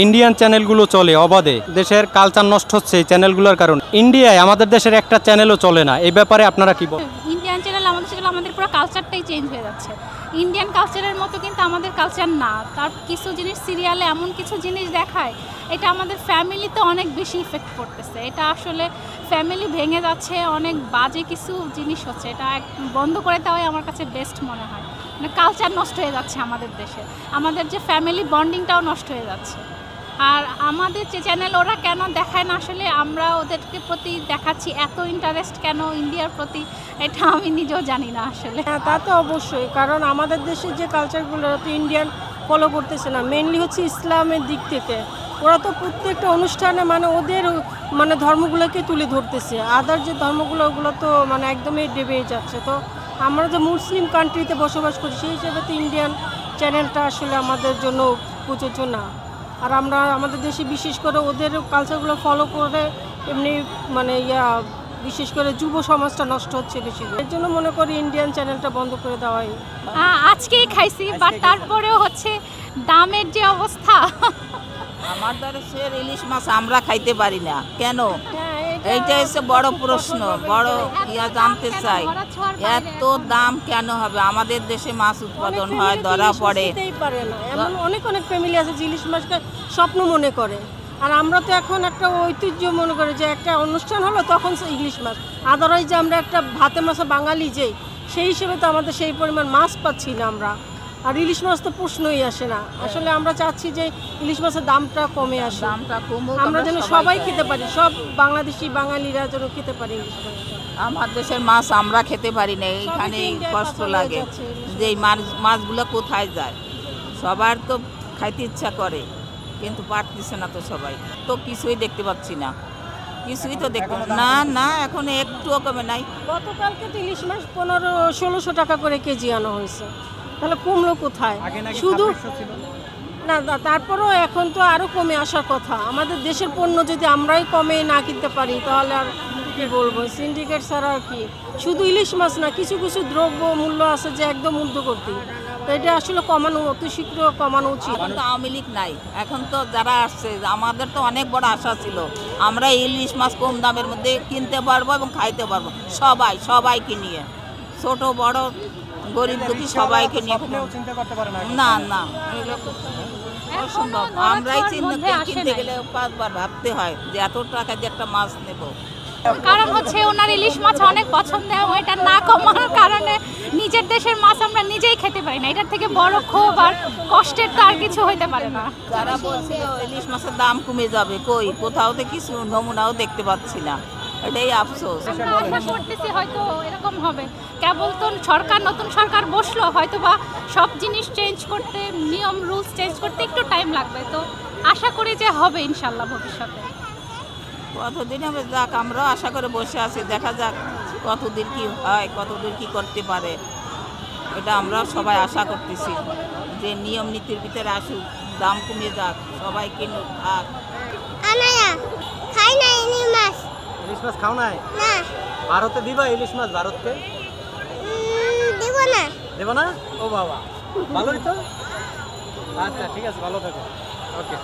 Indian চ্যানেলগুলো চলে অবাধে, দেশের কালচার নষ্ট হচ্ছে এই চ্যানেলগুলোর কারণে। ইন্ডিয়ায় আমাদের দেশের একটা চ্যানেলও চলে না, এই ব্যাপারে আপনারা কি বলেন? ইন্ডিয়ান চ্যানেল আমাদের পুরো কালচারটাই চেঞ্জ হয়ে যাচ্ছে। ইন্ডিয়ান কালচারের মতো কিন্তু আমাদের কালচার না। তার কিছু জিনিস সিরিয়ালে এমন কিছু জিনিস দেখায়, এটা আমাদের ফ্যামিলিতে অনেক বেশি ইফেক্ট করতেছে। এটা আসলে ফ্যামিলি ভেঙে যাচ্ছে, অনেক বাজে কিছু জিনিস হচ্ছে। এটা বন্ধ করে দেওয়াই আমার কাছে বেস্ট মনে হয়। মানে কালচার নষ্ট হয়ে যাচ্ছে আমাদের দেশে, আমাদের যে ফ্যামিলি বন্ডিংটাও নষ্ট হয়ে যাচ্ছে। আর আমাদের যে চ্যানেল ওরা কেন দেখায় না, আসলে আমরা ওদেরকে প্রতি দেখাচ্ছি এত ইন্টারেস্ট কেন ইন্ডিয়ার প্রতি, এটা আমি নিজেও জানি না আসলে। হ্যাঁ, তা তো অবশ্যই, কারণ আমাদের দেশের যে কালচারগুলো তো ইন্ডিয়ান ফলো করতেছে না। মেনলি হচ্ছে ইসলামের দিক থেকে ওরা তো প্রত্যেকটা অনুষ্ঠানে মানে ওদের মানে ধর্মগুলোকে তুলে ধরতেছে। আদার যে ধর্মগুলো ওগুলো তো মানে একদমই ডেবে যাচ্ছে। তো আমরা যে মুসলিম কান্ট্রিতে বসবাস করি সেই হিসেবে তো ইন্ডিয়ান চ্যানেলটা আসলে আমাদের জন্য প্রযোজ্য না। আর আমরা আমাদের দেশে বিশেষ করে ওদের কালচারগুলো ফলো করে এমনি মানে বিশেষ করে যুব সমাজটা নষ্ট হচ্ছে বেশি। এর জন্য মনে করি ইন্ডিয়ান চ্যানেলটা বন্ধ করে দেওয়াই। আজকেই খাইছি, বাট তারপরেও হচ্ছে দামের যে অবস্থা। আমাদের দেশের ইলিশ মাছ আমরা খাইতে পারি না কেন? এইটা হচ্ছে বড় প্রশ্ন, বড় জানতে চাই এত দাম কেন হবে? আমাদের দেশে মাছ উৎপাদন হয়, ধরা পড়ে। এমন অনেক অনেক ফ্যামিলি আছে যে ইলিশ মাছকে স্বপ্ন মনে করে। আর আমরা তো এখন একটা ঐতিহ্য মনে করি যে একটা অনুষ্ঠান হলো তখন ইলিশ মাছ। আদারওয়াইজ যে আমরা একটা ভাতে মাছে বাঙালি যে সেই হিসেবে তো আমাদের সেই পরিমাণ মাছ পাচ্ছি না আমরা। আর ইলিশ মাছ তো প্রশ্নই আসে না। আসলে আমরা চাচ্ছি যে ইলিশ মাছের দামটা কমে আসে, আমরা যেন সবাই খেতে পারি, সব বাংলাদেশি বাঙালিরা যেন খেতে পারি ইলিশ মাছ। আমার দেশের মাছ আমরা খেতে পারি না, এইখানে কষ্ট লাগে যে এই মাছগুলো কোথায় যায়। সবার তো খাইতে ইচ্ছা করে কিন্তু পারতেছে না তো সবাই, তো কিছুই দেখতে পাচ্ছি না, কিছুই তো দেখতে না। না এখন একটুও কমে নাই। গতকালকে তো ইলিশ মাছ 1500-1600 টাকা করে কেজি আনা হয়েছে, তাহলে কমলো কোথায়? শুধু না, তারপরেও এখন তো আরও কমে আসার কথা। আমাদের দেশের পণ্য যদি আমরাই কমে না কিনতে পারি তাহলে আর কী বলবো, সিন্ডিকেট ছাড়া আর কি। শুধু ইলিশ মাছ না, কিছু কিছু দ্রব্য মূল্য আছে যে একদম ঊর্ধ্বগতি, তো এটা আসলে কমানো, অতি শীঘ্র কমানো উচিত। এখন তো আওয়ামী লীগ নাই, এখন তো যারা আসছে, আমাদের তো অনেক বড় আশা ছিল আমরা ইলিশ মাছ কম দামের মধ্যে কিনতে পারবো এবং খাইতে পারবো। সবাইকে নিয়ে, ছোট বড় গরিব দুঃখী সবাইকে নিয়ে। না না, অসম্ভব। আমরাই কিনতে গেলে 5 বার ভাবতে হয় যে এত টাকা দিয়ে একটা মাছ নেব। কারণ হচ্ছে ওনার ইলিশ মাছ অনেক পছন্দ, এবং এটা না কমানোর কারণে নিজের দেশের মাছ আমরা নিজেই খেতে পারি না। এটার থেকে বড় ক্ষোভ আর কষ্টের তো আর কিছু হইতে পারে না। যারা বলছিল ইলিশ মাছের দাম কমে যাবে, কই কোথাও তো কিছু নমুনাও দেখতে পাচ্ছি না, এটাই আফসোস। আমরা আশা করতেছি হয়তো এরকম হবে। কেবল তো নতুন সরকার বসলো, হয়তো বা সব জিনিস চেঞ্জ করতে, নিয়ম রুলস চেঞ্জ করতে একটু টাইম লাগবে। তো আশা করি যে হবে ইনশাল্লাহ ভবিষ্যতে। কতদিন হবে, যাক, আমরাও আশা করে বসে আছি, দেখা যাক কতদিন কি হয়, কতদূর কি করতে পারে। এটা আমরাও সবাই আশা করতেছি যে নিয়ম নীতির ভিতরে আসুক, দাম কমে যাক, সবাই কিনুক। আর খাই না ইলিশ মাছ। ইলিশ মাছ খাও নাই? না। ভারতে দিবা ইলিশ মাছ? ভারতকে দেব না। দেব না? ও বাবা, ভালোই তো। আচ্ছা ঠিক আছে, ভালো থাকো। ওকে।